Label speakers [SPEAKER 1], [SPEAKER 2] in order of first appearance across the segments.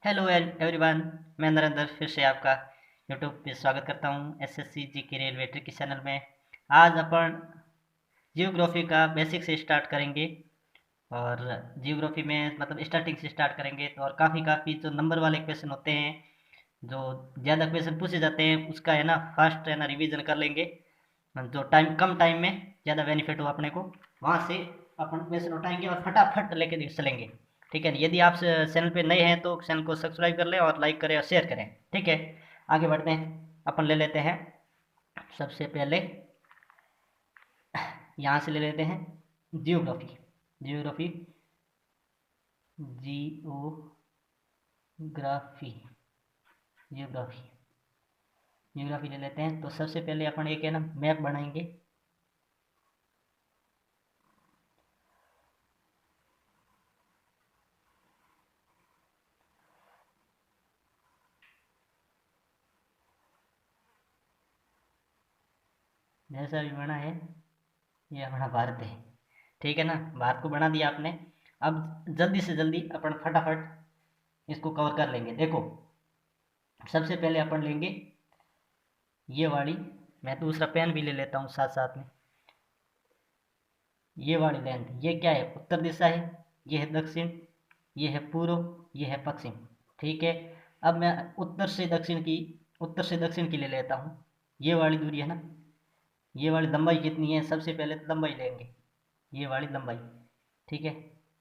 [SPEAKER 1] Hello everyone. मैं नरेंद्र फिर से आपका यूट्यूब पे स्वागत करता हूँ एसएससी जी के रेलवे ट्रिक चैनल में। आज अपन जियोग्राफी का बेसिक से स्टार्ट करेंगे और जियोग्राफी में मतलब स्टार्टिंग से स्टार्ट करेंगे तो और काफ़ी काफ़ी जो नंबर वाले क्वेश्चन होते हैं, जो ज़्यादा क्वेश्चन पूछे जाते हैं, उसका है ना फास्ट है ना रिवीजन कर लेंगे। जो टाइम कम टाइम में ज़्यादा बेनिफिट हो अपने को, वहाँ से अपन क्वेश्चन उठाएंगे और फटाफट लेके चलेंगे। ठीक है, यदि आप चैनल पे नए हैं तो चैनल को सब्सक्राइब कर लें और लाइक करें और शेयर करें। ठीक है, आगे बढ़ते हैं। अपन ले लेते हैं सबसे पहले, यहाँ से ले लेते हैं geography. Geography geography geography geography ले लेते हैं। तो सबसे पहले अपन एक है ना मैप बनाएंगे। जैसा भी बना है, ये हमारा भारत है। ठीक है ना, भारत को बना दिया आपने। अब जल्दी से जल्दी अपन फटाफट इसको कवर कर लेंगे। देखो, सबसे पहले अपन लेंगे ये वाली, मैं दूसरा पेन भी ले लेता हूँ साथ साथ में। ये वाली लेंथ, ये क्या है? उत्तर दिशा है। ये है दक्षिण, ये है पूर्व, ये है पश्चिम। ठीक है, अब मैं उत्तर से दक्षिण की ले लेता हूँ। ये वाली दूरी है ना, ये वाली लंबाई कितनी है? सबसे पहले तो लंबाई लेंगे, ये वाली लंबाई। ठीक है,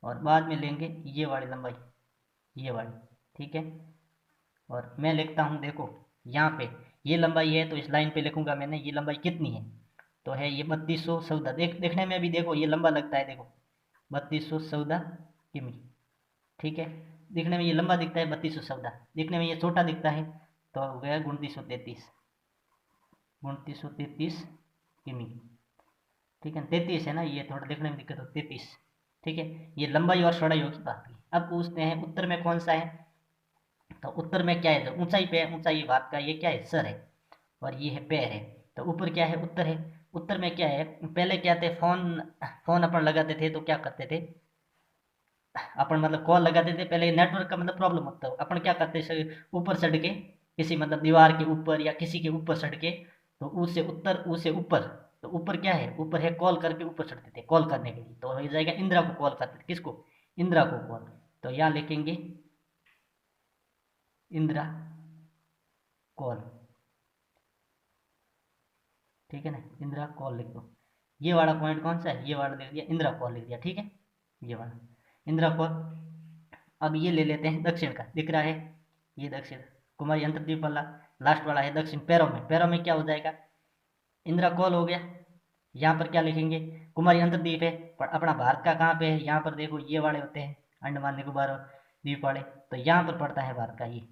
[SPEAKER 1] और बाद में लेंगे ये वाली लंबाई, ये वाली। ठीक है, और मैं लिखता हूँ, देखो यहाँ पे ये लंबाई है तो इस लाइन पे लिखूंगा मैंने ये लंबाई कितनी है। तो है ये 3214। देखने में भी देखो ये लंबा लगता है, देखो 3214 किमी। ठीक है, दिखने में ये लंबा दिखता है 3214, दिखने में ये छोटा दिखता है तो हो गया 2933 किमी। ठीक है, 33 है ना, ये थोड़ा देखने में दिक्कत हो 33। ठीक है, ये लंबाई और चौड़ाई होगी बात की। अब पूछते हैं उत्तर में कौन सा है। तो उत्तर में क्या है? जो ऊंचाई पे है, ऊंचाई बात का ये क्या है? सर है, और ये है पैर है। तो ऊपर क्या है? उत्तर है। उत्तर में क्या है? पहले क्या थे, फोन फोन अपन लगाते थे तो क्या करते थे अपन, मतलब कॉल लगाते थे। पहले नेटवर्क का मतलब प्रॉब्लम होता है, अपन क्या करते थे, ऊपर चढ़ के किसी मतलब दीवार के ऊपर या किसी के ऊपर चढ़ के, तो उससे ऊपर, तो ऊपर क्या है? ऊपर है कॉल करके ऊपर चढ़ते थे कॉल करने के लिए। तो हो जाएगा इंदिरा को कॉल करते थे। किसको? इंदिरा को कॉल। तो यहाँ लिखेंगे इंदिरा कॉल। ठीक है ना, इंदिरा कॉल लिख दो। ये वाला पॉइंट कौन सा है? ये वाला लिख दिया, इंदिरा कॉल लिख दिया। ठीक है, ये वाला इंदिरा कॉल। अब ये ले लेते हैं दक्षिण का, दिख रहा है ये दक्षिण, कुमारी अंतरद्वीप वाला लास्ट वाला है दक्षिण। पैरों में क्या हो जाएगा? इंदिरा कॉल हो गया। यहाँ पर क्या लिखेंगे? कुमारी अंतरद्वीप है, पर अपना भारत का कहाँ पे है? यहाँ पर देखो ये वाले होते हैं अंडमान निकोबार द्वीप वाले। तो यहाँ पर पड़ता है भारत का ये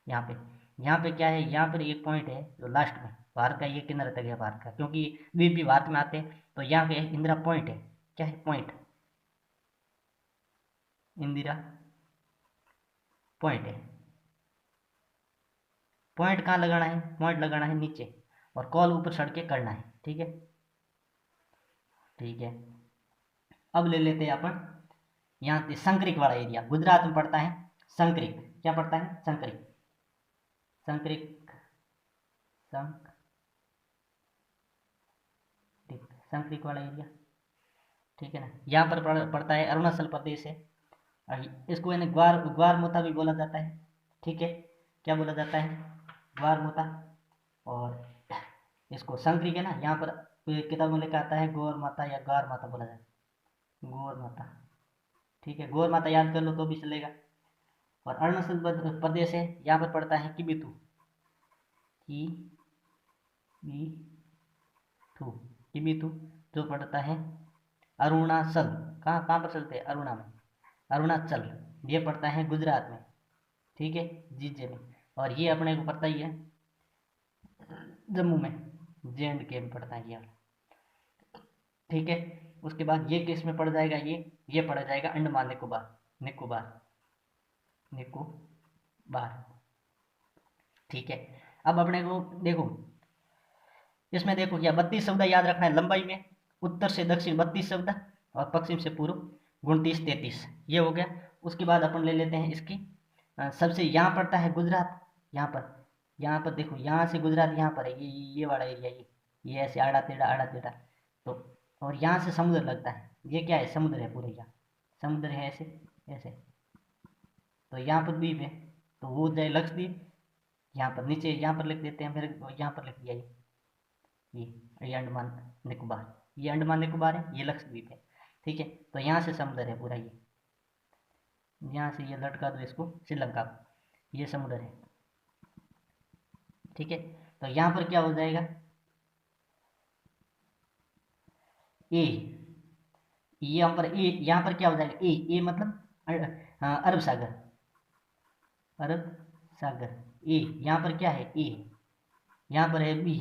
[SPEAKER 1] यहाँ पे। यहाँ पे क्या है? यहाँ पर एक पॉइंट है जो लास्ट में भारत का, ये किनारे तक है भारत का, क्योंकि द्वीप भी भारत में आते हैं। तो यहाँ पे इंदिरा पॉइंट है। क्या है? पॉइंट, इंदिरा पॉइंट है। पॉइंट कहाँ लगाना है? पॉइंट लगाना है नीचे, और कॉल ऊपर चढ़ के करना है। ठीक है, ठीक है। अब ले लेते हैं अपन यहाँ से संक्रिक वाला एरिया, गुजरात में पड़ता है संक्रिक। क्या पड़ता है? संक्रिक। संक्रिक, संक्रिक, संक्रिक वाला एरिया। ठीक है ना, यहाँ पर पड़ता है अरुणाचल प्रदेश है। इसको यानी ग्वार ग्वार मोता भी बोला जाता है। ठीक है, क्या बोला जाता है? ग्वार मोता। और इसको संक्रिक है ना, यहाँ पर किताबों में लिखा आता है गौर माता या गार माता बोला जाता है, गौर माता। ठीक है, गौर माता याद कर लो तो भी चलेगा। और अरुणाचल प्रदेश है, यहाँ पर पड़ता है किबिथु, की बी थू, किबिथु, जो पड़ता है अरुणाचल। कहाँ कहाँ पर चलते हैं? अरुणा में, अरुणाचल। ये पड़ता है गुजरात में। ठीक है, जीजे में। और ये अपने को पड़ता ही है जम्मू में, JNK में पड़ता है ये। ठीक है, उसके बाद ये किस में पड़ जाएगा? ये पड़ जाएगा अंडमान निकोबार, निकोबार, निकोबार। ठीक है, अब अपने को देखो, इसमें देखो क्या 32 शब्द याद रखना है लंबाई में। उत्तर से दक्षिण 32 शब्द, और पश्चिम से पूर्व 29 33, ये हो गया। उसके बाद अपन ले लेते हैं इसकी सबसे यहाँ पड़ता है गुजरात, यहाँ पर देखो, यहाँ से गुजरात यहाँ पर है, ये वाला एरिया, ये ऐसे आड़ा टेढ़ा। तो और यहाँ से समुद्र लगता है, ये क्या है, समुद्र है पूरे, यहाँ समुद्र है ऐसे ऐसे। तो यहाँ पर द्वीप है, तो वो जाए लक्षद्वीप। यहाँ पर नीचे यहाँ पर लिख देते हैं, फिर यहाँ पर लिख दिया ये अंडमान निकोबार, ये अंडमान निकोबार है, ये लक्षद्वीप है। ठीक है, तो यहाँ से समुद्र है पूरा, ये यहाँ से ये लटका दो इसको श्रीलंका, ये समुद्र है। ठीक है, तो यहाँ पर क्या हो जाएगा, ए, यहाँ पर ए, यहाँ पर क्या हो जाएगा, ए मतलब अरब सागर, अरब सागर। ए यहाँ पर क्या है, ए यहाँ पर है बी,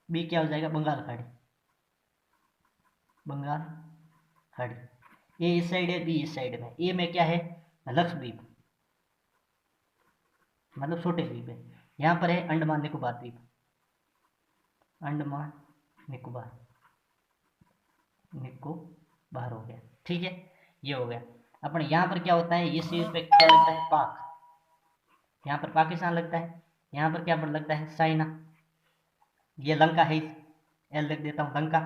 [SPEAKER 1] बी क्या हो जाएगा, बंगाल खाड़ी, बंगाल खाड़ी। ए इस साइड है, बी इस साइड में। ए में क्या है, लक्षद्वीप, मतलब छोटे द्वीप है। यहाँ पर है अंडमान निकोबार द्वीप, अंडमान निकोबार, निकोबार हो गया। ठीक है, ये हो गया। अपने यहाँ पर क्या होता है, ये सीरीज पे क्या लगता है, पाक, यहाँ पर पाकिस्तान लगता है, यहाँ पर क्या पर लगता है, चाइना, ये लंका है, एल लिख देता हूँ, लंका।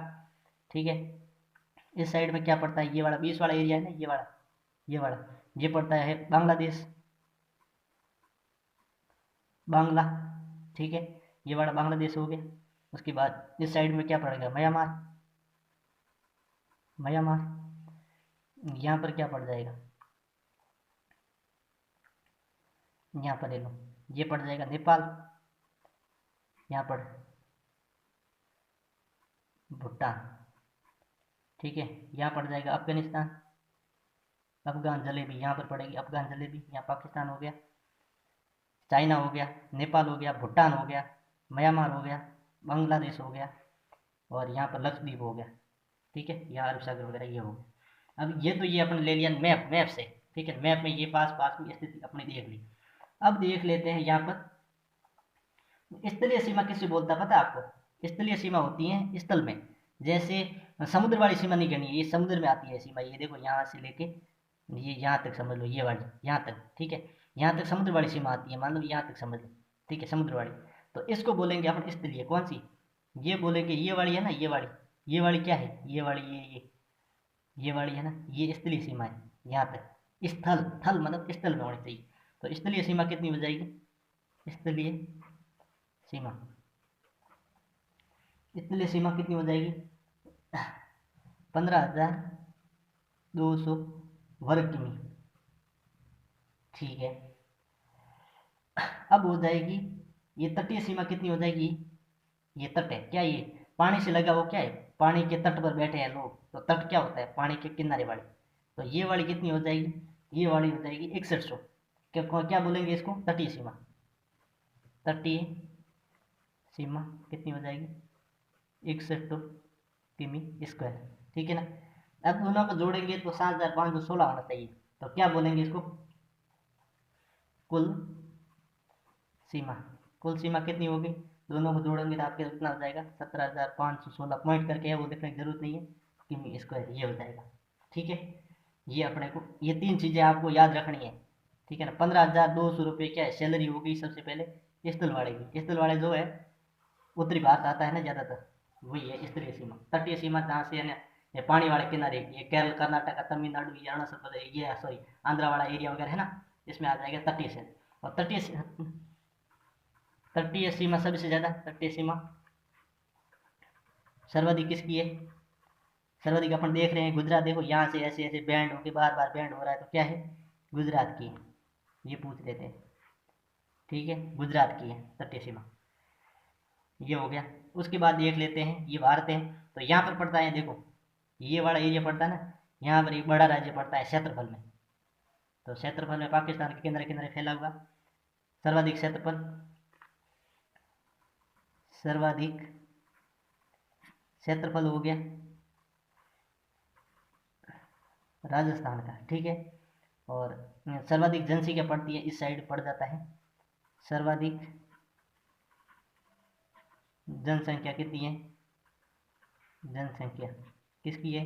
[SPEAKER 1] ठीक है, इस साइड में क्या पड़ता है, ये वाला 20 वाला एरिया है ना, ये वाला ये पड़ता है बांग्लादेश, बांग्ला। ठीक है, ये वाला बांग्लादेश हो गया। उसके बाद इस साइड में क्या पड़ेगा, म्यांमार, म्यांमार। यहाँ पर क्या पड़ जाएगा, यहाँ पर ले लो, ये पड़ जाएगा नेपाल, यहाँ पर भूटान। ठीक है, यहाँ पड़ जाएगा अफगानिस्तान, अफगान जलेबी यहाँ पर पड़ेगी, अफगान जलेबी। यहाँ पाकिस्तान हो गया, चाइना हो गया, नेपाल हो गया, भूटान हो गया, म्यांमार हो गया, बांग्लादेश हो गया, और यहाँ पर लक्षद्वीप हो गया। ठीक है, यहाँ अरब सागर वगैरह ये हो गया। अब ये तो ये अपन ले लिया मैप से। ठीक है, मैप में ये पास पास की स्थिति अपनी देख ली। अब देख लेते हैं यहाँ पर स्थलीय सीमा किससे बोलता है पता है आपको, स्थलीय सीमा होती है स्थल में, जैसे समुद्र वाली सीमा नहीं करनी है, ये समुद्र में आती है सीमा, ये देखो यहाँ से लेके ये यहाँ तक समझ लो, ये वाली यहाँ तक। ठीक है, यहाँ तक समुद्र वाली सीमा आती है, मान लो यहाँ तक समझ लो। ठीक है, समुद्र वाली, तो इसको बोलेंगे अपन स्थलीय। कौन सी, ये बोलेंगे, ये वाली है ना, ये वाली क्या है, ये वाली ये वाली है ना, ये स्थलीय सीमा है यहाँ तक। स्थल, थल मतलब स्थल में होनी चाहिए, तो स्थलीय सीमा कितनी हो जाएगी, स्थलीय सीमा, स्थलीय सीमा कितनी हो जाएगी, 15,200 वर्ग किमी। ठीक है, अब हो जाएगी ये तटीय सीमा कितनी हो जाएगी, ये तट है क्या, ये पानी से लगा हो क्या है, पानी के तट पर बैठे हैं लोग, तो तट क्या होता है, पानी के किनारे वाली। तो ये वाली कितनी हो जाएगी, ये वाली हो जाएगी 6100। क्या बोलेंगे इसको, तटीय सीमा, तटीय सीमा कितनी हो जाएगी, 61 किमी स्क्वायर। ठीक है ना, अब दोनों को जोड़ेंगे तो 7516 होना चाहिए, तो क्या बोलेंगे इसको, कुल सीमा, कुल सीमा कितनी होगी, दोनों को जोड़ेंगे तो आपके कितना हो जाएगा, 17,516। पॉइंट करके है वो देखने की जरूरत नहीं है, किमी स्क्वायर ये हो जाएगा। ठीक है, ये अपने को ये 3 चीज़ें आपको याद रखनी है। ठीक है ना, 15,200 रुपये क्या है, सैलरी होगी सबसे पहले स्थल वाले की। स्थल वाले जो है उत्तरी भारत आता है ना ज़्यादातर, वही है स्थलीय सीमा। तटीय सीमा जहाँ से है ना, ये पानी वाले किनारे, ये केरल, कर्नाटक, तमिलनाडु, ये अरुणाचल प्रदेश, ये सॉरी आंध्रा वाला एरिया वगैरह है ना, इसमें आ जाएगा तटीय से। और तटीय सीमा सबसे ज़्यादा, तटीय सीमा सर्वाधिक किसकी है, सर्वाधिक अपन देख रहे हैं गुजरात। देखो यहाँ से ऐसे ऐसे बैंड होके बार बार बैंड हो रहा है, तो क्या है, गुजरात की है, ये पूछ लेते हैं। ठीक है, गुजरात की है तटीय सीमा, ये हो गया। उसके बाद देख लेते हैं ये भारत है, तो यहाँ पर पड़ता है, देखो ये वाला एरिया पड़ता है ना, यहाँ पर एक बड़ा राज्य पड़ता है क्षेत्रफल में, तो क्षेत्रफल में पाकिस्तान के किनारे किनारे फैला हुआ, सर्वाधिक क्षेत्रफल, सर्वाधिक क्षेत्रफल हो गया राजस्थान का। ठीक है, और सर्वाधिक जनसंख्या पड़ती है इस साइड पड़ जाता है, सर्वाधिक जनसंख्या कितनी है, जनसंख्या किसकी है,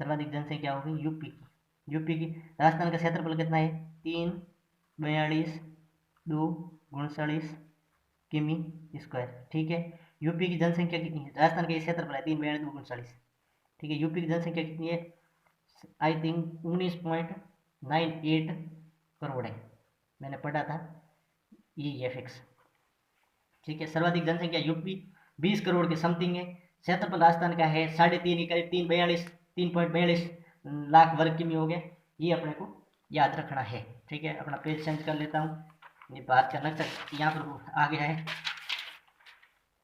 [SPEAKER 1] सर्वाधिक जनसंख्या होगी यूपी की, यूपी की। राजस्थान का क्षेत्रफल कितना है, 3 42 किमी स्क्वायर। ठीक है, यूपी की जनसंख्या कितनी है, राजस्थान का क्षेत्रफल है 3 42 ठीक है, यूपी की जनसंख्या कितनी है, आई थिंक 19.98 करोड़ है, मैंने पढ़ा था, ये फिक्स। ठीक है, सर्वाधिक जनसंख्या यूपी 20 करोड़ के समथिंग है। क्षेत्रफल राजस्थान का है 3.5 करीब 3.42 लाख वर्ग किमी हो गया। ये अपने को याद रखना है। ठीक है, अपना पेज चेंज कर लेता हूँ, ये बात का नक्शा यहाँ पर आ गया है।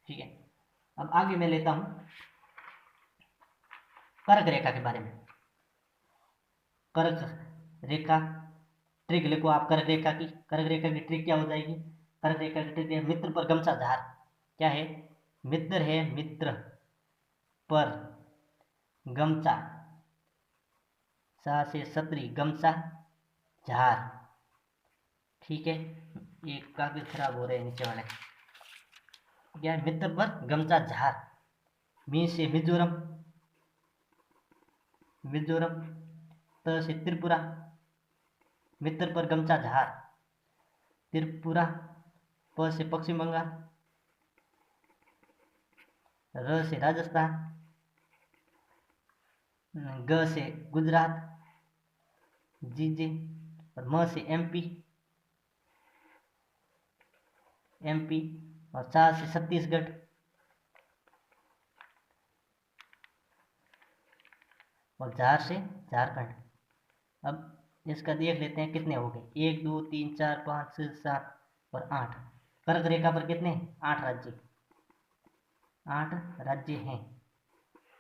[SPEAKER 1] ठीक है, अब आगे मैं लेता हूँ कर्क रेखा के बारे में। कर्क रेखा ट्रिक लिखो आप, कर्क रेखा की ट्रिक क्या हो जाएगी, कर्क रेखा की ट्रिक है मित्र पर गमछा झार। क्या है, मित्र पर गमछा, सा से सत्री, गमछा झार। ठीक है, ये कागज खराब हो रहे हैं नीचे वाले। क्या है, मित्र पर गमछा झार, मी से मिजोरम, त से त्रिपुरा, मित्र पर गमछा झार, त्रिपुरा, प से पश्चिम बंगाल, र से राजस्थान, ग से गुजरात, जी और म से एमपी और चा से छत्तीसगढ़ और झार से झारखंड। अब इसका देख लेते हैं कितने हो गए, 1 2 3 4 5 6 7 और 8। कर्क रेखा पर कितने, 8 राज्य हैं।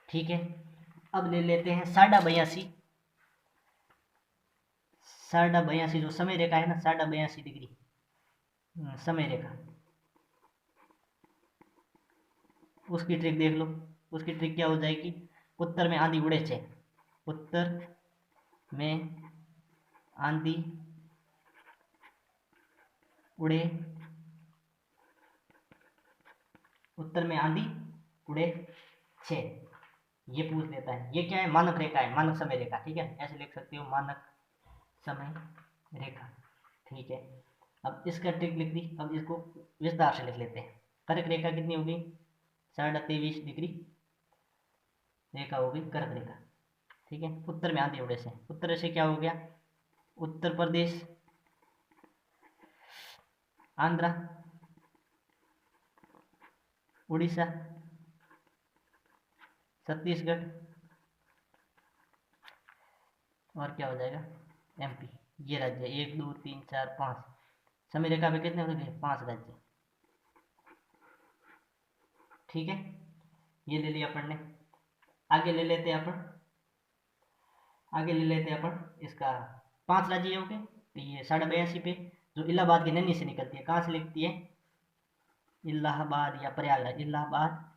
[SPEAKER 1] ठीक है, अब ले लेते हैं 82 जो समय रेखा है ना, 82.5 डिग्री समय रेखा, उसकी ट्रिक देख लो। उसकी ट्रिक क्या हो जाएगी, उत्तर में आंधी उड़े छे, उत्तर में आंधी उड़े, उत्तर में आंधी उड़े छे, ये पूछ लेता है। ये क्या है, मानक रेखा है, मानक समय रेखा। ठीक है, ऐसे लिख सकते हो, मानक समय रेखा। ठीक है, अब इसका ट्रिक लिख दी। अब इसको विस्तार से लिख लेते हैं। कर्क रेखा कितनी होगी, 23.5 डिग्री रेखा होगी कर्क रेखा। ठीक है, उत्तर में आंधी उड़े से, उत्तर से क्या हो गया, उत्तर प्रदेश, आंध्रा, उड़ीसा, छत्तीसगढ़ और क्या हो जाएगा, एमपी। ये राज्य 1 2 3 4 5 समय रेखा पे कितने हो गए, 5 राज्य। ठीक है, ये ले लिया अपन ने। आगे ले लेते हैं अपन इसका 5 राज्य हो गए। तो ये 82.5 पे जो इलाहाबाद की नैनी से निकलती है, कहाँ से लिखती है, इलाहाबाद या प्रयागराज, इलाहाबाद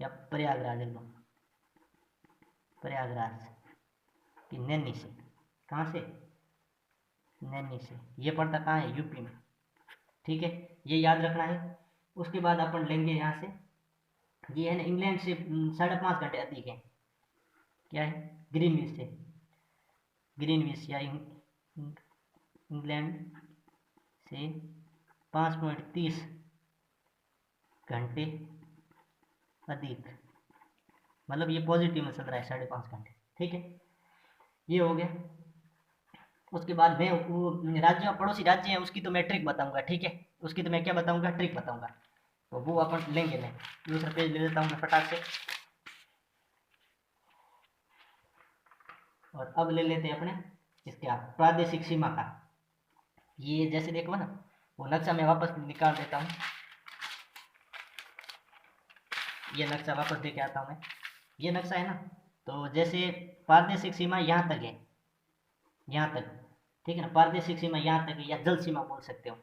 [SPEAKER 1] या प्रयागराज एकदम, प्रयागराज की नैनी से, कहाँ से, नैनी से। ये पड़ता कहाँ है, यूपी में। ठीक है, ये याद रखना है। उसके बाद अपन लेंगे यहाँ से, ये है ना इंग्लैंड से 5.5 घंटे अधिक है। क्या है, ग्रीनविच से, ग्रीनविच या इंग्लैंड से 5.30 घंटे अधिक, मतलब ये पॉजिटिव में चल रहा है 5.5 घंटे। ठीक है, ये हो गया। उसके बाद मैं वो राज्य, पड़ोसी राज्य है उसकी तो मैं ट्रिक बताऊंगा। ठीक है, उसकी तो मैं क्या बताऊंगा, ट्रिक बताऊंगा, तो वो अपन लेंगे। मैं दूसरा पेज ले लेता हूँ मैं फटाक से, और अब ले लेते हैं अपने इसका प्रादेशिक सीमा का। ये जैसे देखो ना, वो नक्शा मैं वापस निकाल देता हूँ, ये नक्शा वापस दे के आता हूँ मैं। ये नक्शा है ना, तो जैसे प्रादेशिक सीमा यहाँ तक है, यहाँ तक। ठीक है ना, प्रादेशिक सीमा यहाँ तक है, या जल सीमा बोल सकते हो।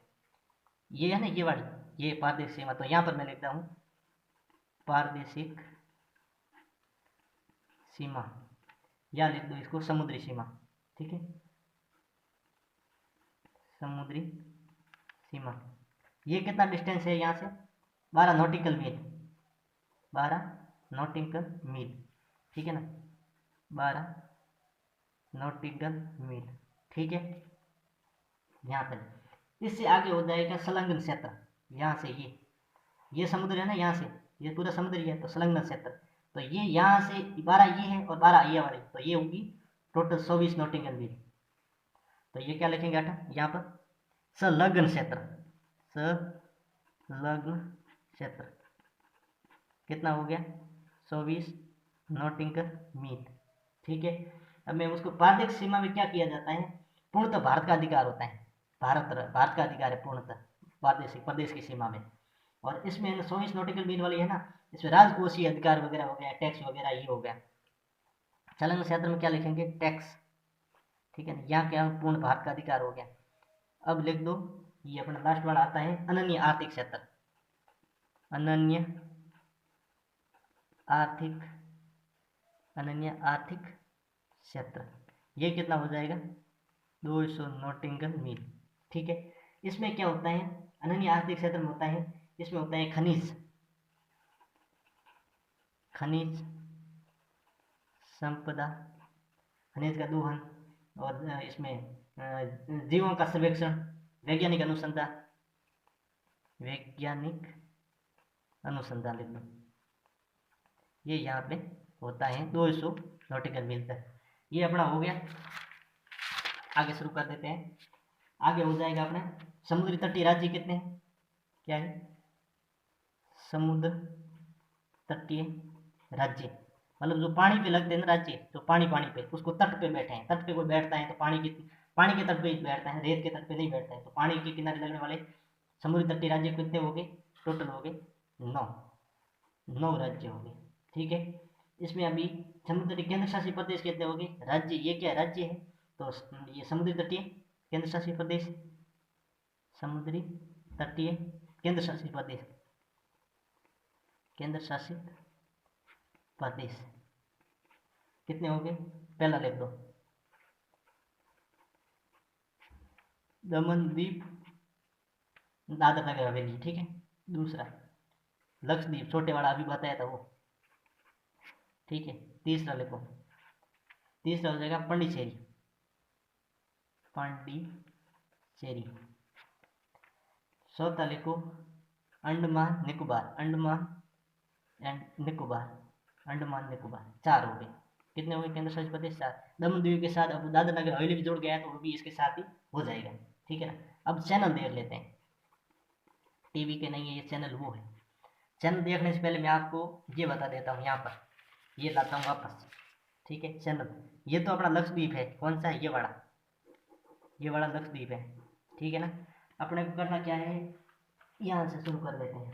[SPEAKER 1] ये है ना, ये वाली, ये प्रादेशिक सीमा। तो यहाँ पर मैं लिखता हूँ प्रादेशिक सीमा, या लिख दो इसको समुद्री सीमा। ठीक है, समुद्री सीमा। ये कितना डिस्टेंस है यहाँ से, 12 नॉटिकल मील, 12 नॉटिकल मील। ठीक है ना, 12 नॉटिकल मील। ठीक है, यहाँ तक। इससे आगे हो जाएगा संलग्न क्षेत्र, यहाँ से ये समुद्र है ना, यहाँ से ये पूरा समुद्र ही है, तो संलग्न क्षेत्र, तो ये यहाँ से 12 ये है और 12 ये वाली, तो ये होगी टोटल 24 नॉटिकल मील। तो ये क्या लिखेंगे यहाँ पर संलग्न क्षेत्र, संलग्न क्षेत्र कितना हो गया 24 नॉटिकल मील। ठीक है, अब मैं उसको प्रादेशिक सीमा में क्या किया जाता है, पूर्णतः भारत का अधिकार होता है, भारत का अधिकार है पूर्णतः प्रादेशिक प्रदेश की सीमा में। और इसमें 24 नॉटिकल मील वाली है ना, इसमें राजकोषीय अधिकार वगैरह हो गया, टैक्स वगैरह ये हो गया। संलग्न क्षेत्र में क्या लिखेंगे टैक्स, ठीक है ना, यहाँ क्या पूर्ण भारत का अधिकार हो गया। अब लिख दो ये अपना लास्ट वाला आता है अनन्य आर्थिक क्षेत्र, अनन्य आर्थिक क्षेत्र, ये कितना हो जाएगा 200 नॉटिकल मील। ठीक है, इसमें क्या होता है अनन्य आर्थिक क्षेत्र में होता है, इसमें होता है खनिज संपदा, खनिज का दोहन, और इसमें जीवों का सर्वेक्षण, वैज्ञानिक अनुसंधान लिख लो, ये यहाँ पे होता है 200 नॉटिकल मील तक। ये अपना हो गया, आगे शुरू कर देते हैं। आगे हो जाएगा अपने समुद्री तटीय राज्य कितने हैं, क्या है समुद्र तटीय राज्य, मतलब जो पानी पे लगते हैं ना राज्य, जो पानी पे, उसको तट पे बैठे हैं, तट पे कोई बैठता है तो पानी के तट पे बैठता है, रेत के तट पे नहीं बैठता है, तो पानी के किनारे लगने वाले समुद्री तटीय राज्य कितने हो गए, टोटल हो गए 9 राज्य हो गए। ठीक है, इसमें अभी समुद्री केंद्र शासित प्रदेश कितने हो गए, राज्य, ये क्या राज्य है, तो ये समुद्री तटीय केंद्र शासित प्रदेश, समुद्री तटीय केंद्र शासित प्रदेश कितने हो गए, पहला लिख दो दमन द्वीप दादर नगर हवेली, ठीक है, दूसरा लक्षद्वीप छोटे वाला अभी बताया था वो, ठीक है, तीसरा लिखो, तीसरा हो जाएगा पांडिचेरी, चौथा लिखो अंडमान निकोबार, अंडमान निकोबार 4 हो गए, कितने हो गए केंद्र शासित प्रदेश 4। दमन द्वीप के साथ अब दादर नगर हवेली भी जुड़ गया तो वो भी इसके साथ ही हो जाएगा। ठीक है ना, अब चैनल देख लेते हैं, टीवी के नहीं है ये चैनल, वो है। चैनल देखने से पहले मैं आपको ये बता देता हूँ, यहाँ पर ये लाता हूँ वापस, ठीक है। चैनल ये तो अपना लक्षद्वीप है, कौन सा है ये वाला लक्षद्वीप है, ठीक है ना। अपने को करना क्या है, यहाँ से शुरू कर देते हैं,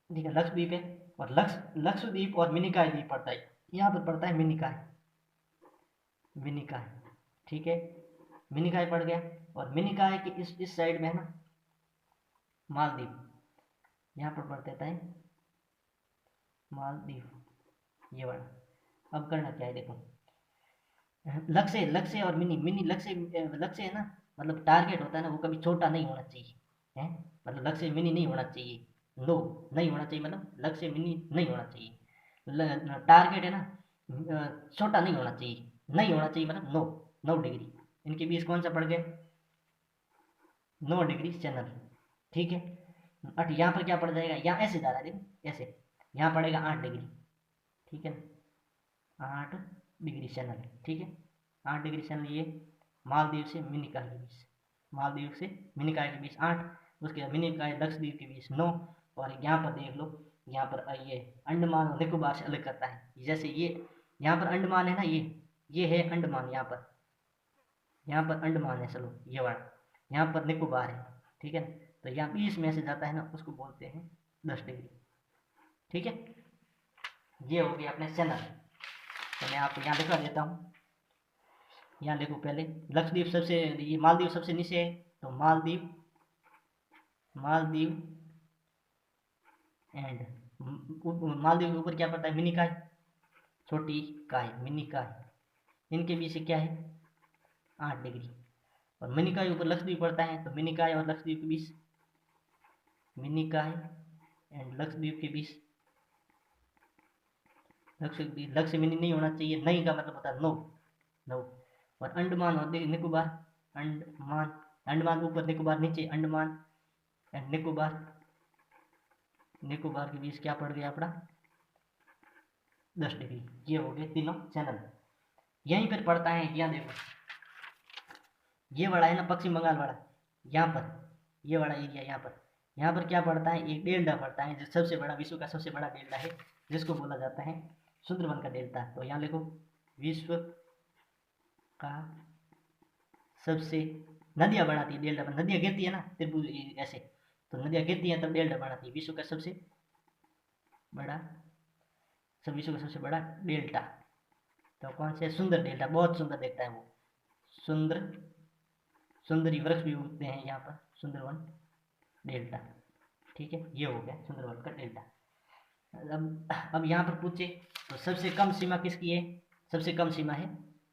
[SPEAKER 1] ठीक है। लक्षद्वीप है और लक्षद्वीप और मिनिकॉय द्वीप पड़ता है, यहाँ पर पड़ता है मिनिकॉय, ठीक है, मिनिकॉय पड़ गया। और मिनिकॉय के इस साइड में है ना मालदीव, यहाँ पर पड़ देता है मालदीव, ये वाला। अब करना क्या है देखो, लक्ष्य और मिनी लक्ष्य है ना, मतलब टारगेट होता है ना, वो कभी छोटा नहीं होना चाहिए है, मतलब लक्ष्य मिनी नहीं होना चाहिए, नो नहीं होना चाहिए, मतलब लक्ष्य मिनी नहीं होना चाहिए, टारगेट है ना छोटा नहीं होना चाहिए, मतलब 9 डिग्री, इनके बीच कौन सा पड़ गया 9 डिग्री चैनल, ठीक है। बट यहाँ पर क्या पड़ जाएगा, यहाँ ऐसे जा रहा है देखो ऐसे, यहाँ पड़ेगा 8 डिग्री, ठीक है ना, 8 डिग्री चैनल, ठीक है, 8 डिग्री चैनल। ये मालदीव से मिनिकॉय के बीच 8, उसके मिनिकॉय लक्षद्वीप के बीच 9, और यहाँ पर देख लो, यहाँ पर ये अंडमान और निकोबार से अलग करता है, जैसे ये यहाँ पर अंडमान है ना, ये है अंडमान, यहाँ पर अंडमान है, चलो ये वाला, यहाँ पर निकोबार है, ठीक है ना। तो यहाँ बीच में से जाता है ना, उसको बोलते हैं 10 डिग्री, ठीक है। ये हो गया अपने चैनल, तो मैं आपको यहाँ दिखा देता हूँ, यहाँ देखो पहले लक्षद्वीप सबसे, ये मालदीव सबसे नीचे है, तो मालदीव एंड मालदीव के ऊपर क्या पड़ता है मिनिकॉय, छोटी काय मिनिकॉय, इनके बीच से क्या है 8 डिग्री, और मिनिकॉय ऊपर लक्षद्वीप पड़ता है, तो मिनिकॉय और लक्षद्वीप के बीच, मिनिकॉय एंड लक्षद्वीप के बीच, लक्ष्य मिनी नहीं होना चाहिए, नहीं का मतलब होता है 9, और अंडमान और निकोबार, अंडमान, अंडमान ऊपर, निकोबार नीचे, अंडमान एंड निकोबार, निकोबार के बीच क्या पड़ गया अपना 10 डिग्री। ये हो गए तीनों चैनल। यहीं पर पड़ता है, यहाँ देखो ये वाला है ना पश्चिम बंगाल वाला, यहाँ पर ये वाला एरिया, यहाँ पर क्या पड़ता है, एक डेल्टा पड़ता है जो सबसे बड़ा, विश्व का सबसे बड़ा डेल्टा है, जिसको बोला जाता है सुंदरवन का डेल्टा। तो यहाँ लिखो विश्व का सबसे, नदियाँ बनाती है डेल्टा पर, नदियाँ गिरती है ना त्रिभुज ऐसे, तो नदियाँ गिरती हैं तब डेल्टा बनाती है, विश्व का सबसे बड़ा, विश्व का सबसे बड़ा डेल्टा। तो कौन से, सुंदर डेल्टा, बहुत सुंदर दिखता है वो, सुंदरी वृक्ष भी उगते हैं यहाँ पर, सुंदरवन डेल्टा। ठीक है, ये हो गया सुंदरवन का डेल्टा। अब यहाँ पर पूछे तो सबसे कम सीमा किसकी है, सबसे कम सीमा है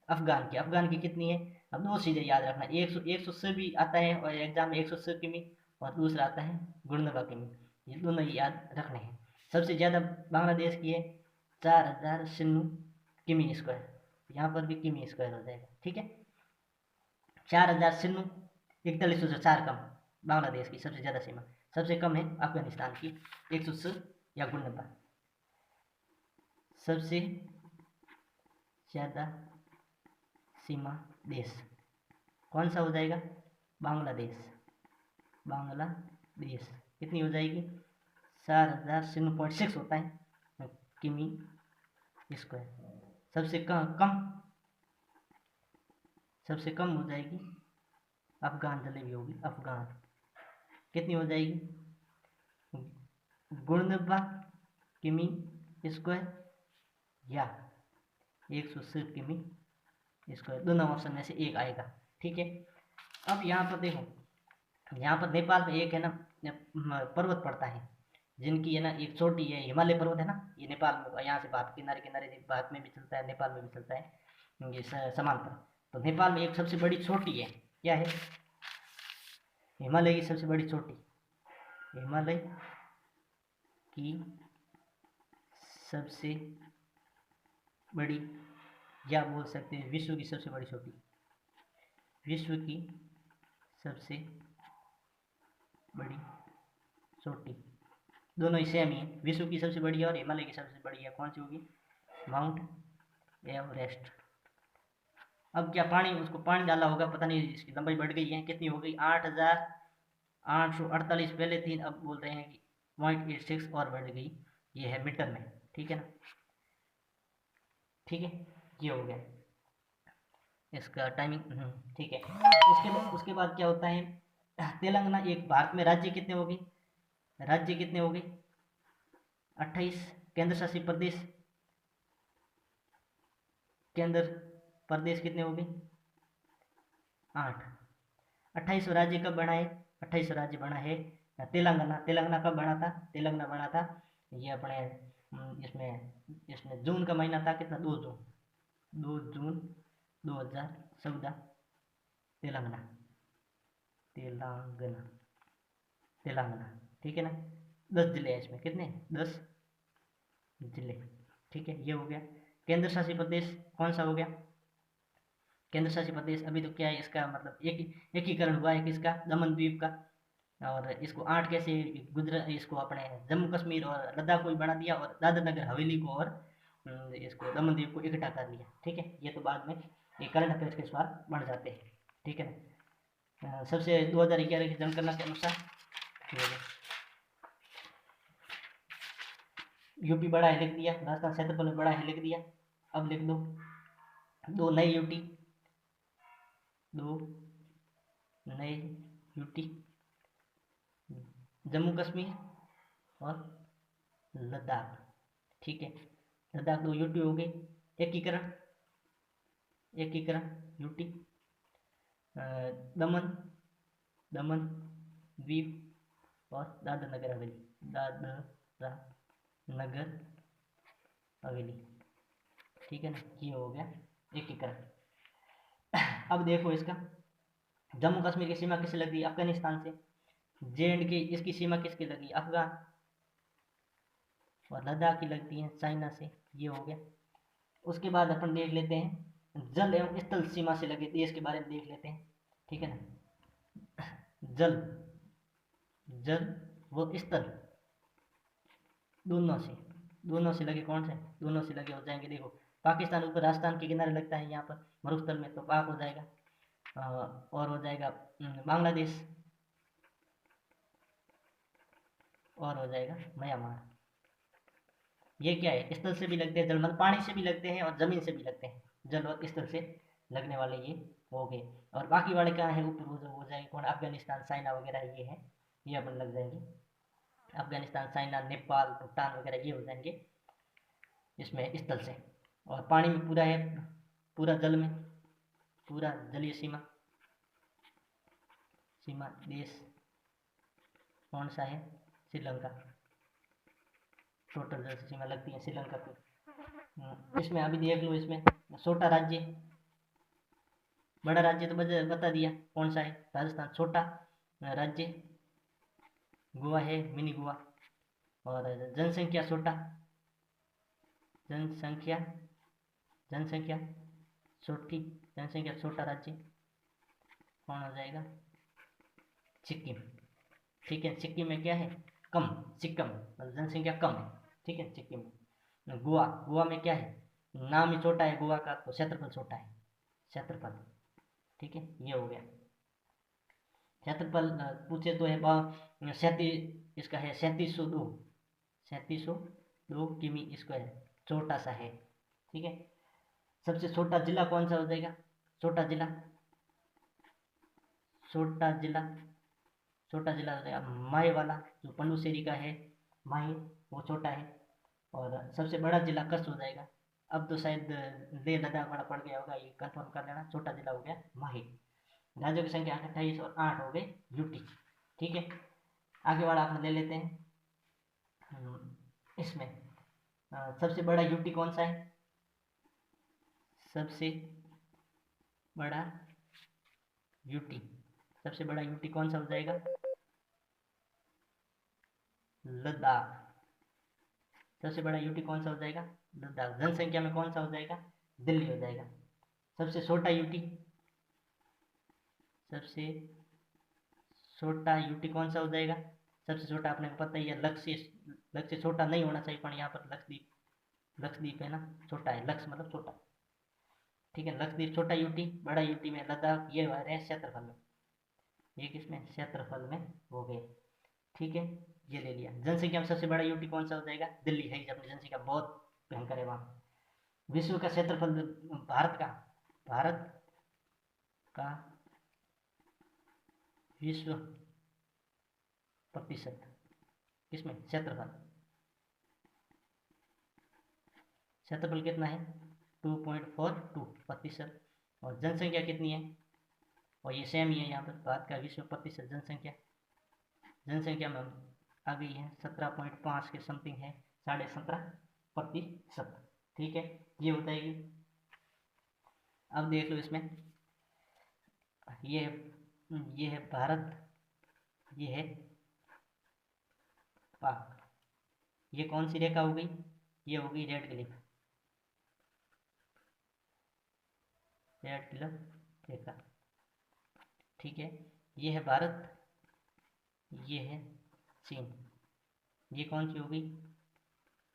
[SPEAKER 1] अफगान की। अफगान की कितनी है, अब दो चीज़ें याद रखना, 100 भी आता है और एग्जाम में 100 किमी, और दूसरा आता है गुणनफा किमी, ये दोनों याद रखने हैं। सबसे ज़्यादा बांग्लादेश की है 4096 किमी स्क्वायर, यहाँ पर भी किमी स्क्वायर हो जाएगा। ठीक है, 4096, 4100 से 4 कम बांग्लादेश की सबसे ज़्यादा सीमा, सबसे कम है अफगानिस्तान की 100 या गुणनफा। सबसे ज़्यादा सीमा देश कौन सा हो जाएगा, बांग्लादेश। बांग्लादेश कितनी हो जाएगी, 4006 होता है किमी स्क्वायर। सबसे कम हो जाएगी अफगान, जलेबी होगी अफगान, कितनी हो जाएगी, गुणनफा किमी स्क्वायर या 180 किमी स्क्वायर, दोनों ऑप्शन में से एक आएगा। ठीक है, अब यहाँ पर देखो, यहाँ पर नेपाल में एक है ना पर्वत पड़ता है, जिनकी है ना एक चोटी है, हिमालय पर्वत है ना, ये नेपाल में, यहाँ से भारत किनारे किनारे भारत में भी चलता है, नेपाल में भी चलता है ये समांतर। तो नेपाल में एक सबसे बड़ी चोटी है, क्या है, हिमालय की सबसे बड़ी चोटी, हिमालय की सबसे बड़ी, या बोल सकते हैं विश्व की सबसे बड़ी चोटी, विश्व की सबसे बड़ी चोटी, दोनों ही सेम ही है, विश्व की सबसे बड़ी है और हिमालय की सबसे बड़ी है, कौन सी होगी, माउंट एवरेस्ट। अब क्या पानी, उसको पानी डाला होगा, पता नहीं इसकी लंबाई बढ़ गई है, कितनी हो गई 8848, पहले थी, अब बोल रहे हैं कि 0.86 और बढ़ गई, ये है मीटर में। ठीक है ना, ठीक है, ये हो गया इसका टाइमिंग। ठीक है, उसके बाद क्या होता है, तेलंगाना एक, भारत में राज्य कितने हो गए, राज्य कितने हो गए 28, केंद्र शासित प्रदेश, केंद्र प्रदेश कितने हो गए 8। 28 राज्य कब बना है, 28 राज्य बना है तेलंगाना कब बना था, तेलंगाना बना था ये अपने इसमें जून का महीना था, कितना 2 जून 2014, तेलंगाना। ठीक है ना, 10 जिले हैं इसमें, कितने 10 जिले। ठीक है, ये हो गया। केंद्र शासित प्रदेश कौन सा हो गया, केंद्र शासित प्रदेश अभी तो क्या है, इसका मतलब एकीकरण हुआ है किसका, दमन द्वीप का, और इसको 8 कैसे गुजरात, इसको अपने जम्मू कश्मीर और लद्दाख को भी बना दिया, और दादर नगर हवेली को और इसको दमन द्वीप को इकट्ठा कर लिया। ठीक है, ये तो बाद में ये करंट अफेयर्स के सवाल बन जाते हैं। ठीक है ना, सबसे 2011 की जनगणना के अनुसार यूपी बड़ा है लिख दिया, राजस्थान क्षेत्रफल में बड़ा है लिख दिया। अब लिख दो दो नए यूटी, जम्मू कश्मीर और लद्दाख। ठीक है, लद्दाख 2 यूटी हो गए। एकीकरण यूटी, दमन द्वीप और दादर नगर हवेली। ठीक है ना, ये हो गया एकीकरण। अब देखो इसका, जम्मू कश्मीर की सीमा किससे लगी, अफगानिस्तान से। J&K इसकी सीमा किसकी लगी, अफगान, और लद्दाख की लगती है चाइना से। ये हो गया। उसके बाद अपन देख लेते हैं जल एवं स्थल सीमा से लगे देश के बारे में देख लेते हैं। ठीक है ना। जल, जल वो स्थल, दोनों से लगे, कौन से दोनों से लगे हो जाएंगे। देखो पाकिस्तान ऊपर राजस्थान के किनारे लगता है यहाँ पर मरुस्थल में, तो पाक हो जाएगा। और हो जाएगा बांग्लादेश, और हो जाएगा म्यांमार। ये क्या है, स्थल से भी लगते हैं जल, मतलब पानी से भी लगते हैं और जमीन से भी लगते हैं, जल और स्थल से लगने वाले ये हो गए। और बाकी वाले कहाँ है, ऊपर वो जो हो जाएंगे कौन, अफगानिस्तान चाइना वगैरह ये है, ये अपन लग जाएंगे। अफगानिस्तान चाइना नेपाल भूटान वगैरह ये हो जाएंगे इसमें स्थल से। और पानी में पूरा है, पूरा जल में, पूरा जलीय सीमा, सीमा देश कौन सा है, श्रीलंका। टोटल जल सीमा लगती है श्रीलंका की। इसमें अभी देख लो, इसमें छोटा राज्य, बड़ा राज्य तो बता दिया कौन सा है, राजस्थान। छोटा राज्य गोवा है, मिनी गोवा। और जनसंख्या छोटा, जनसंख्या, जनसंख्या छोटी, जनसंख्या छोटा राज्य कौन हो जाएगा, सिक्किम। ठीक है, सिक्किम में क्या है, कम, सिक्किम मतलब जनसंख्या कम है। ठीक है, सिक्किम में। गोवा, गोवा में क्या है, नाम ही छोटा है गोवा का, तो क्षेत्रफल छोटा है, क्षेत्रफल। ठीक है, ये हो गया क्षेत्रफल। पूछे तो है 37, इसका है 3702, 3702 किमी स्क्वायर, छोटा सा है। ठीक है, सबसे छोटा जिला कौन सा हो जाएगा, छोटा जिला, छोटा जिला, छोटा जिला हो जाएगा माहे वाला, जो पंडुचेरी का है माहे, वो छोटा है। और सबसे बड़ा जिला कच्छ हो जाएगा। अब तो शायद लेह लद्दाख बड़ा पड़ गया होगा, ये कंफर्म कर लेना, छोटा जिला हो गया माहे। राज्यों की संख्या 28 और 8 हो गए यूटी। ठीक है, आगे वाला आप ले लेते हैं। इसमें सबसे बड़ा यूटी कौन सा है, सबसे बड़ा यूटी, सबसे बड़ा यूटी कौन सा हो जाएगा, लद्दाख। सबसे बड़ा यूटी कौन सा हो जाएगा, लद्दाख। जनसंख्या में कौन सा हो जाएगा, दिल्ली हो जाएगा। सबसे छोटा यूटी, सबसे छोटा यूटी कौन सा हो जाएगा, सबसे छोटा अपने को पता ही है, लक्ष्य छोटा नहीं होना चाहिए, पर यहाँ पर लक्षद्वीप, लक्षद्वीप है ना, छोटा है, लक्ष्य मतलब छोटा। ठीक है, लक्षद्वीप छोटा यूटी, बड़ा यूटी में लद्दाख, ये आ रहे हैं क्षेत्रफल में, ये किसमें, क्षेत्रफल में हो गए। ठीक है, ये ले लिया। जनसंख्या में सबसे बड़ा यूटी कौन सा हो जाएगा, दिल्ली है, अपनी जनसंख्या बहुत भयंकर है वहाँ। विश्व का क्षेत्रफल, भारत का, भारत का विश्व प्रतिशत किसमें, क्षेत्रफल, क्षेत्रफल कितना है 2.42%। और जनसंख्या कितनी है, और ये सेम ही है यहाँ पर, भारत का विश्व प्रतिशत जनसंख्या, जनसंख्या में आ गई है 17.5 के समथिंग है, 17.5%। ठीक है, ये हो जाएगी। अब देख लो इसमें, ये है भारत, ये है पाक। ये कौन सी रेखा हो गई, ये हो गई रेड क्लिफ, रेड क्लिफ रेखा। ठीक है, ये है भारत, ये है चीन। ये कौन सी हो गई,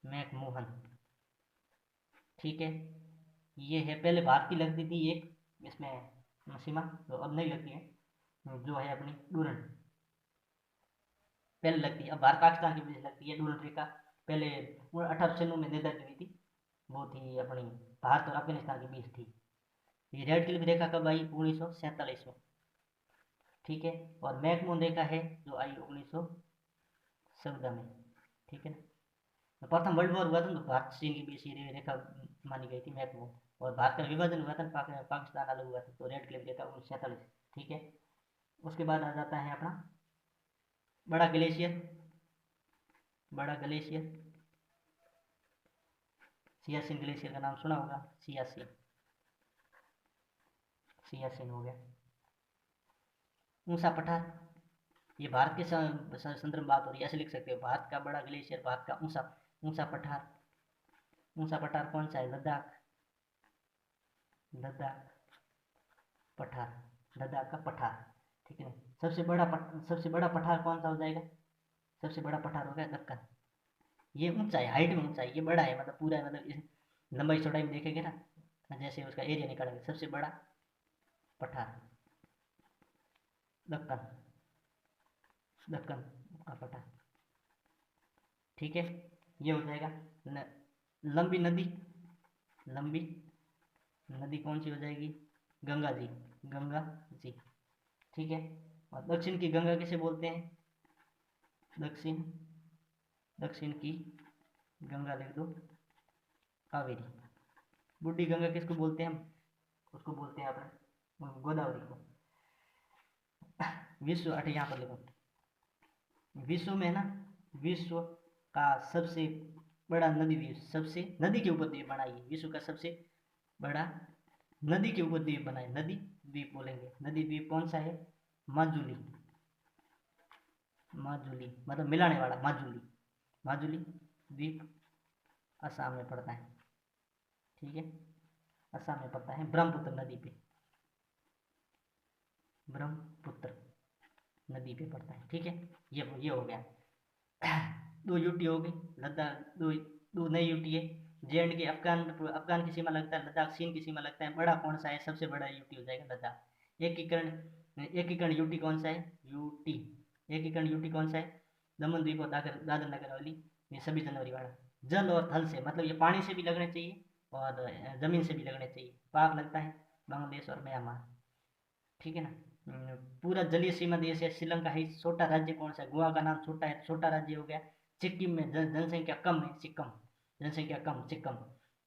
[SPEAKER 1] मैकमोहन। ठीक है, ये है, पहले भारत की लगती थी एक इसमें सीमा, तो अब नहीं लगती है, जो है अपनी डूरन, पहले लगती है, अब भारत पाकिस्तान के बीच लगती है डूरन रेखा। पहले 1896 में निर्धारित हुई थी, वो थी अपनी भारत और अफगानिस्तान के बीच थी। ये रेड क्लिफ रेखा कब आई, 1947 में। ठीक है, और मैकमोहन रेखा है जो आई 1914 में। ठीक है ना, प्रथम वर्ल्ड वॉर हुआ था तो भारत चीन के बीच ये रेखा मानी गई थी मैकमोहन। और भारत का विभाजन हुआ था, पाकिस्तान अलग हुआ था, तो रेड क्लिफ रेखा 1947। ठीक है, उसके बाद आ जाता है अपना बड़ा ग्लेशियर, बड़ा ग्लेशियर, सियाचिन ग्लेशियर का नाम सुना होगा, सियाचिन, सियाचिन हो गया। ऊंचा पठार, ये भारत के संदर्भ बात हो रही है, ऐसे लिख सकते हो, भारत का बड़ा ग्लेशियर, भारत का ऊंचा ऊंचा पठार। ऊंचा पठार कौन सा है, लद्दाख, लद्दाख पठार। लद्दाख का पठार, ठीक है ना। सबसे बड़ा पठार कौन सा हो जाएगा? सबसे बड़ा पठार हो गया दक्कन। ये ऊंचा है, हाइट में ऊंचा है, ये बड़ा है, मतलब पूरा है, मतलब इस लंबाई चौड़ाई में देखेंगे ना, जैसे उसका एरिया निकालेंगे, सबसे बड़ा पठार दक्कन, दक्कन का पठार, ठीक है। ये हो जाएगा। लंबी नदी, लंबी नदी कौन सी हो जाएगी? गंगा जी, गंगा जी, ठीक है। और दक्षिण की गंगा किसे बोलते हैं? दक्षिण, दक्षिण की गंगा लिख दो कावेरी। बूढ़ी गंगा किसको बोलते हैं हम? उसको बोलते हैं अपने गोदावरी को। विश्व, अठ यहाँ पर लिखो, विश्व में ना, विश्व का सबसे बड़ा नदी द्वीप, सबसे नदी के ऊपर द्वीप बना है, विश्व का सबसे बड़ा नदी के ऊपर द्वीप बना है, नदी द्वीप बोलेंगे। नदी द्वीप कौन सा है? माजुली, माजुली मतलब मिलाने वाला, माजुली, माजुली द्वीप असम में पड़ता है, ठीक है। असम में पड़ता है, ब्रह्मपुत्र नदी पे, ब्रह्मपुत्र नदी पे पड़ता है, ठीक है। ये हो गया। दो यूटी हो गई, लद्दाख दो, दो नई यूटी है। जे एंड के अफगान, अफगान की सीमा लगता है, लद्दाख चीन की सीमा लगता है। बड़ा कौन सा है? सबसे बड़ा यूटी हो जाएगा लद्दाख। एकीकरण यूटी कौन सा है? यूटी, एकीकरण यूटी कौन सा है? दमन द्वीप और दादर नगर हवेली, ये 26 जनवरी वाला। जल और थल से, मतलब ये पानी से भी लगने चाहिए और जमीन से भी लगने चाहिए। पाक लगता है बांग्लादेश और म्यांमार, ठीक है ना। पूरा जलीय सीमा देश है, श्रीलंका है। छोटा राज्य कौन सा है? गोवा का नाम छोटा है, छोटा राज्य हो गया। सिक्किम में जनसंख्या कम है, सिक्किम, जनसंख्या कम, सिक्किम।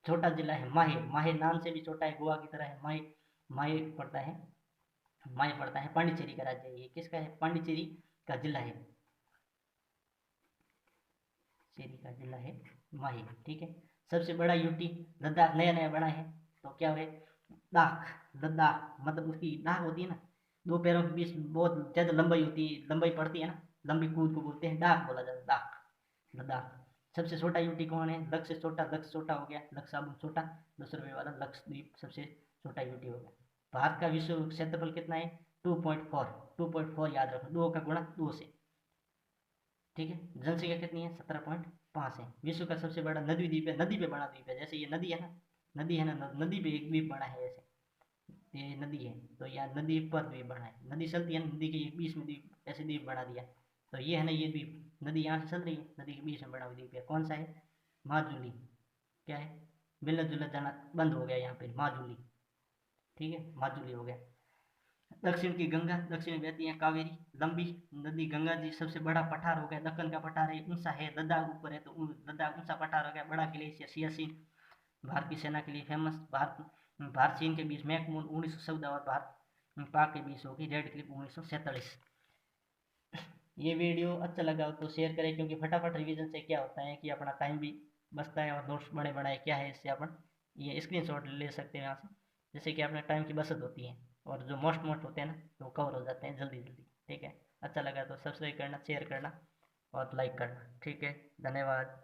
[SPEAKER 1] छोटा जिला है माहे, माहे नाम से भी छोटा है, गोवा की तरह है। माहे, माहे पड़ता है, माहे पड़ता है पांडिचेरी का राज्य है। ये किसका है? पांडिचेरी का जिला है, चेरी का जिला है माहे, ठीक है। सबसे बड़ा यूटी लद्दाख नया नया बना है, तो क्या है? दाख, लद्दाख मतलब उसकी दाख होती है ना, दो पैरों के बीच बहुत ज़्यादा लंबाई होती है, लंबाई पड़ती है ना, लंबी कूद को बोलते हैं डाक, बोला जाता है दाख, लद्दाख। सबसे छोटा यूटी कौन है? लक्ष्य छोटा हो गया, लक्ष्य छोटा, 10 रुपये वाला लक्षद्वीप सबसे छोटा यूटी हो गया। भारत का विश्व क्षेत्रफल कितना है? 2.4, 2.4 याद रखो, 2 का गुणा 2 से, ठीक है। जनसंख्या कितनी है? 17.5 है। विश्व का सबसे बड़ा नदी द्वीप है, नदी पे बड़ा द्वीप है, जैसे ये नदी है ना, नदी है ना, नदी पे एक द्वीप बना है, जैसे ये नदी है तो यहाँ नदी पर द्वीप बना है, नदी चलती है ना, नदी के बीच में द्वीप, ऐसे द्वीप बना दिया। तो ये है ना, ये द्वीप, नदी यहाँ से चल रही है, नदी के बीच में बना हुआ द्वीप है, कौन सा है? माजुली। क्या है? मिलना जुलना जाना बंद हो गया यहाँ पे, माजुली, ठीक है, माजुली हो गया। दक्षिण की गंगा, दक्षिण में बहती है कावेरी, लंबी नदी गंगा जी। सबसे बड़ा पठार हो गया दक्कन का पठार है, ऊंचा है, लद्दाख ऊपर है, तो लद्दाख ऊंचा पठार हो गया। बड़ा ग्लेशियर सियाचिन, भारत की सेना के लिए फेमस। भारत चीन के बीच मैकमून 1914 और भारत पाक के बीच होगी रेड क्लिफ 1947। ये वीडियो अच्छा लगा हो तो शेयर करें, क्योंकि फटाफट रिवीजन से क्या होता है कि अपना टाइम भी बचता है, और नोट्स बड़े बनाए क्या है, इससे अपन ये स्क्रीनशॉट ले सकते हैं यहाँ से, जिससे कि अपने टाइम की बचत होती है, और जो मोस्ट मोस्ट होते हैं ना वो कवर हो जाते हैं जल्दी जल्दी, ठीक है। अच्छा लगा तो सब्सक्राइब करना, शेयर करना और लाइक करना, ठीक है। धन्यवाद।